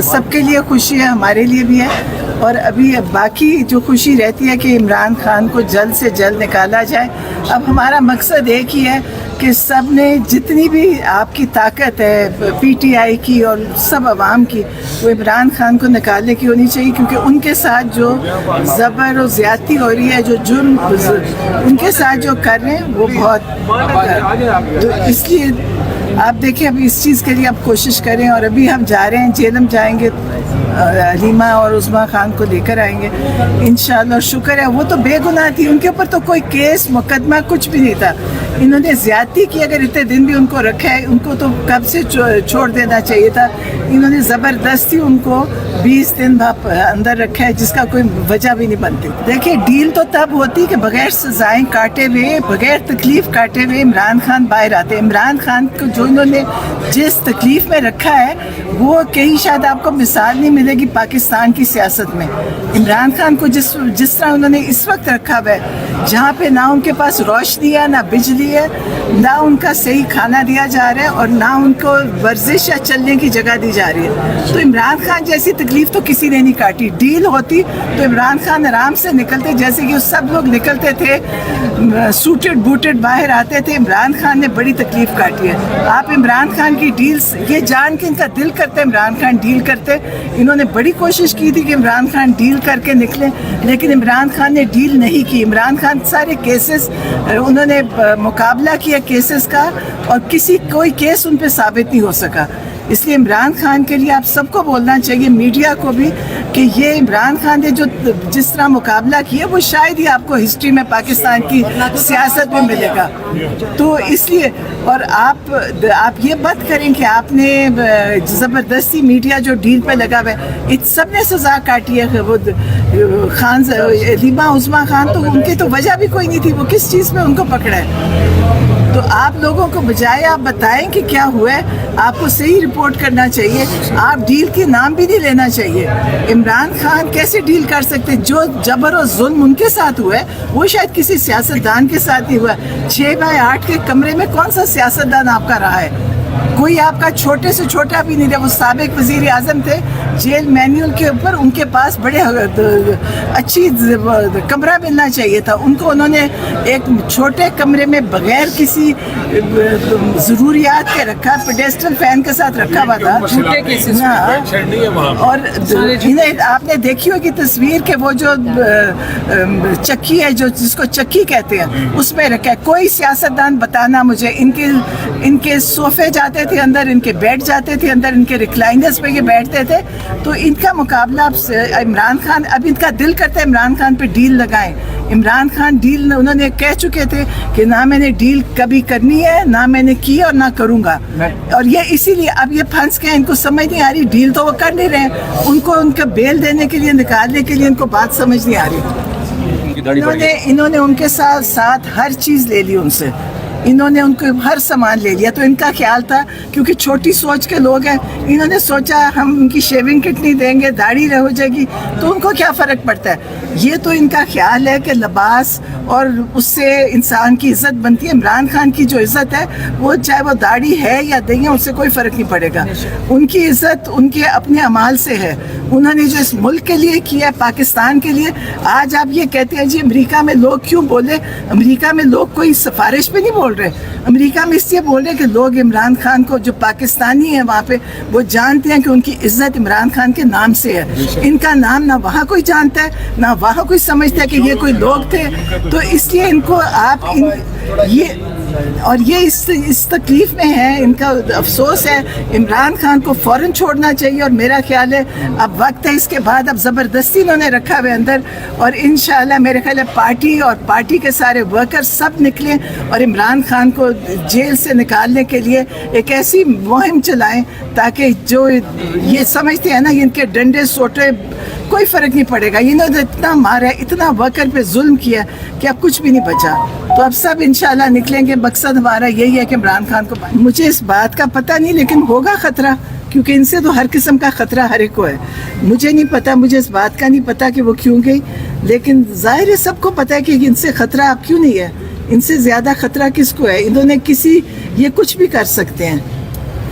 سب کے لیے خوشی ہے, ہمارے لیے بھی ہے. اور ابھی باقی جو خوشی رہتی ہے کہ عمران خان کو جلد سے جلد نکالا جائے. اب ہمارا مقصد ایک ہی ہے کہ سب نے جتنی بھی آپ کی طاقت ہے پی ٹی آئی کی اور سب عوام کی, وہ عمران خان کو نکالنے کی ہونی چاہیے, کیونکہ ان کے ساتھ جو زبر و زیادتی ہو رہی ہے, جو جرم ان کے ساتھ جو کر رہے ہیں وہ بہت. تو اس لیے آپ دیکھیں ابھی اس چیز کے لیے آپ کوشش کریں. اور ابھی ہم جا رہے ہیں جیلم جائیں گے, علیمہ اور عظمیٰ خان کو لے کر آئیں گے انشاءاللہ. اور شکر ہے وہ تو بے گناہ تھی, ان کے اوپر تو کوئی کیس مقدمہ کچھ بھی نہیں تھا. انہوں نے زیادتی کی, اگر اتنے دن بھی ان کو رکھا ہے, ان کو تو کب سے چھوڑ دینا چاہیے تھا. انہوں نے زبردستی ان کو 20 دن اندر رکھا ہے, جس کا کوئی وجہ بھی نہیں بنتی. دیکھیں ڈیل تو تب ہوتی کہ بغیر سزائیں کاٹے ہوئے, بغیر تکلیف کاٹے ہوئے عمران خان باہر آتے. عمران خان کو جو انہوں نے جس تکلیف میں رکھا ہے وہ کہیں شاید آپ کو مثال نہیں ملے گی پاکستان کی سیاست میں. عمران خان کو جس طرح انہوں نے اس وقت رکھا ہوا ہے, جہاں پہ نہ ان کے پاس روشنی ہے, نہ بجلی ہے, نہ ان کا صحیح کھانا دیا جا رہا ہے, اور نہ ان کو ورزش یا چلنے کی جگہ دی جا رہی ہے. تو عمران خان جیسی تکلیف تو کسی نے نہیں کاٹی. ڈیل ہوتی تو عمران خان آرام سے نکلتے, جیسے کہ سب لوگ نکلتے تھے سوٹڈ بوٹڈ باہر آتے تھے. عمران خان نے بڑی تکلیف کاٹی ہے. آپ عمران خان کی ڈیلز, یہ جان کے ان کا دل کرتے عمران خان ڈیل کرتے. انہوں نے بڑی کوشش کی تھی کہ عمران خان ڈیل کر کے نکلیں, لیکن عمران خان نے ڈیل نہیں کی. عمران خان سارے کیسز انہوں نے مقابلہ کیا کیسز کا, اور کوئی کیس ان پہ ثابت نہیں ہو سکا. اس لیے عمران خان کے لیے آپ سب کو بولنا چاہیے, میڈیا کو بھی, کہ یہ عمران خان نے جو جس طرح مقابلہ کیا وہ شاید ہی آپ کو ہسٹری میں پاکستان کی سیاست میں ملے گا. تو اس لیے, اور آپ یہ بات کریں کہ آپ نے زبردستی میڈیا جو ڈیل پہ لگا ہوا ہے, سب نے سزا کاٹی ہے. وہ خان علیمہ عظمیٰ خان تو ان کی تو وجہ بھی کوئی نہیں تھی, وہ کس چیز میں ان کو پکڑا ہے. تو آپ لوگوں کو بجائے آپ بتائیں کہ کیا ہوا ہے, آپ کو صحیح رپورٹ کرنا چاہیے. آپ ڈیل کے نام بھی نہیں لینا چاہیے. عمران خان کیسے ڈیل کر سکتے؟ جو جبر و ظلم ان کے ساتھ ہوا ہے وہ شاید کسی سیاستدان کے ساتھ ہی ہوا ہے. 6x8 کے کمرے میں کون سا سیاستدان آپ کا رہا ہے؟ کوئی آپ کا چھوٹے سے چھوٹا بھی نہیں رہا. وہ سابق وزیر اعظم تھے, جیل مینیول کے اوپر ان کے پاس بڑے اچھی کمرہ ملنا چاہیے تھا ان کو. انہوں نے ایک چھوٹے کمرے میں بغیر کسی ضروریات کے رکھا, پیڈیسٹل فین کے ساتھ رکھا ہوا تھا. اور آپ نے دیکھی ہوگی تصویر کہ وہ جو چکی ہے, جو جس کو چکی کہتے ہیں, اس میں رکھا ہے. کوئی سیاستدان بتانا مجھے, ان کے صوفے جاتے تھے اندر, ان کے بیٹھ جاتے تھے اندر, ان کے ریکلائنرز پہ یہ بیٹھتے تھے. تو ان کا مقابلہ عمران خان, اب ان کا دل کرتا ہے عمران خان پہ ڈیل لگائیں. عمران خان ڈیل انہوں نے کہہ چکے تھے کہ نہ میں نے ڈیل کبھی کرنی ہے, نہ میں نے کی, اور نہ کروں گا. اور یہ اسی لیے اب یہ پھنس گئے, ان کو سمجھ نہیں آ رہی. ڈیل تو وہ کر نہیں رہے, ان کو ان کا بیل دینے کے لیے, نکالنے کے لیے ان کو بات سمجھ نہیں آ رہی. انہوں نے ان کے ساتھ ہر چیز لے لی ان سے, انہوں نے ان کو ہر سامان لے لیا. تو ان کا خیال تھا, کیونکہ چھوٹی سوچ کے لوگ ہیں, انہوں نے سوچا ہم ان کی شیونگ کٹ نہیں دیں گے, داڑھی ہو جائے گی تو ان کو کیا فرق پڑتا ہے. یہ تو ان کا خیال ہے کہ لباس اور اس سے انسان کی عزت بنتی ہے. عمران خان کی جو عزت ہے وہ چاہے وہ داڑھی ہے یا نہیں ہے, اس سے کوئی فرق نہیں پڑے گا. ان کی عزت ان کے اپنے اعمال سے ہے. انہوں نے جو اس ملک کے لیے کیا ہے, پاکستان کے لیے. آج آپ یہ کہتے ہیں جی امریکہ میں لوگ کیوں بولے, امریکہ میں لوگ کوئی سفارش پہ نہیں بول رہے. امریکہ میں اس لیے بول رہے کہ لوگ عمران خان کو, جو پاکستانی ہیں وہاں پہ, وہ جانتے ہیں کہ ان کی عزت عمران خان کے نام سے ہے. ان کا نام نہ وہاں کوئی جانتا ہے, نہ وہاں کوئی سمجھتا ہے کہ یہ کوئی لوگ تھے. تو اس لیے ان کو آپ یہ اس تکلیف میں ہے, ان کا افسوس ہے. عمران خان کو فوراً چھوڑنا چاہیے, اور میرا خیال ہے اب وقت ہے اس کے بعد. اب زبردستی انہوں نے رکھا ہوا اندر, اور انشاءاللہ میرے خیال ہے پارٹی اور پارٹی کے سارے ورکر سب نکلیں اور عمران خان کو جیل سے نکالنے کے لیے ایک ایسی مہم چلائیں تاکہ جو یہ سمجھتے ہیں نا ان کے ڈنڈے سوٹے کوئی فرق نہیں پڑے گا. انہوں نے اتنا مارا ہے, اتنا ورکر پہ ظلم کیا کہ اب کچھ بھی نہیں بچا. تو اب سب انشاءاللہ نکلیں گے. مقصد ہمارا یہی ہے کہ عمران خان کو, مجھے اس بات کا پتہ نہیں لیکن ہوگا خطرہ, کیونکہ ان سے تو ہر قسم کا خطرہ ہر ایک کو ہے. مجھے نہیں پتا, مجھے اس بات کا نہیں پتا کہ وہ کیوں گئی, لیکن ظاہر ہے سب کو پتا ہے کہ ان سے خطرہ اب کیوں نہیں ہے. ان سے زیادہ خطرہ کس کو ہے؟ انہوں نے یہ کچھ بھی کر سکتے ہیں.